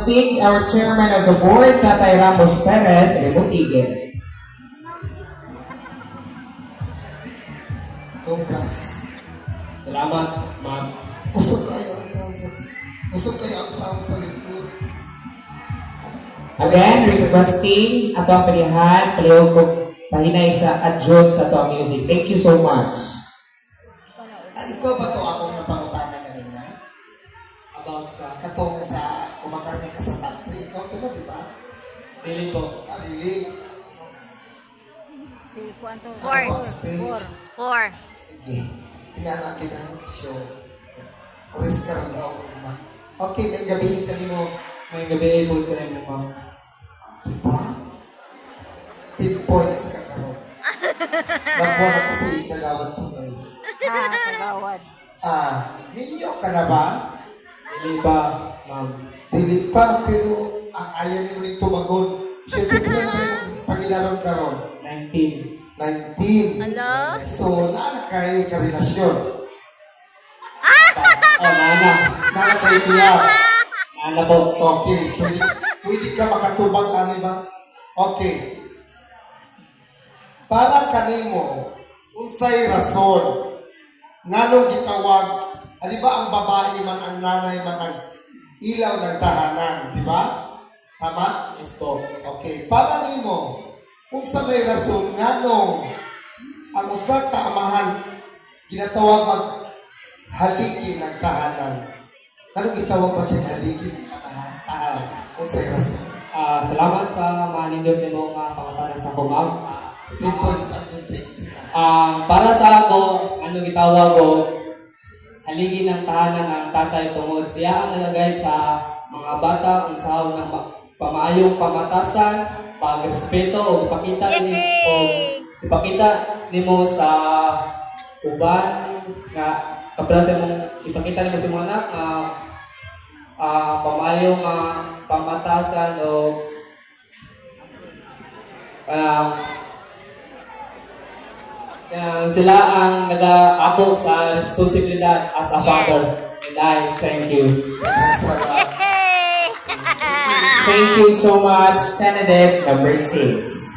will pick our chairman of the board, Tatay Ramos Perez Remutigel. Congrats. Salamat, ma'am. Usok kayo ang sound sa... Usok kayo ang sound sa likod. Again, requesting ato ang pilihan, palihog ko pahinay sa adjunct sa ato ang music. Thank you so much. Ikaw ba ito akong napangutana kanina? About sa... Katong sa kumakarga ka sa top 3. Ikaw ito ba, di ba? Dili po. Alili. Si Kwanto. Ako backstage. 4. Sige. Pinalaki ng show. Oris ka rin daw ako man. Okay, may gabihin ka mo. May gabi po sa inyo, ma'am. Diba? 10 points ka karon. Nakuha na kasi kagawad po ngayon. Kagawad. Ninyo ka na ba? Dili pa, ma'am. Dili pa, pero ang ayaw niyo rin tumagon. Siyempre, pila na kayo pag-inaron karon. 19. 19. Hello? So, naana kayo karelasyon. Oh, nana. Naana kayo tiyak. Nana po. Okay. Pwede ka makatubag, ani ba? Okay. Para kanimo, unsay rason, nganong gitawag, di ba ang babae man, ang nanay man, ang ilaw ng tahanan, di ba? Tama? Yes po. Okay. Para nimo, unsa may rason, nganong ang usa ka amahan, ginatawag haligi ng tahanan. Anong gitawag ba siya haligi ng tahanan? Unsay rason? Salamat sa manindot ni mo nga pangatanan sa ako, ma'am. 10 points ang 20 na. Para sa ako, ano gitawag ko, haligi ng tahanan ng tatay tungod siya ang nagagayad sa mga bata kung saan ng pamayong pamatasan, pagrespeto o ipakita nimo sa uban nga kaprasa mong ipakita nimo sa mga anak pamayong pamatasan o sila ang nag-aako sa responsibilidad as a father. And I thank you. Salamat. Thank you so much, candidate number 6.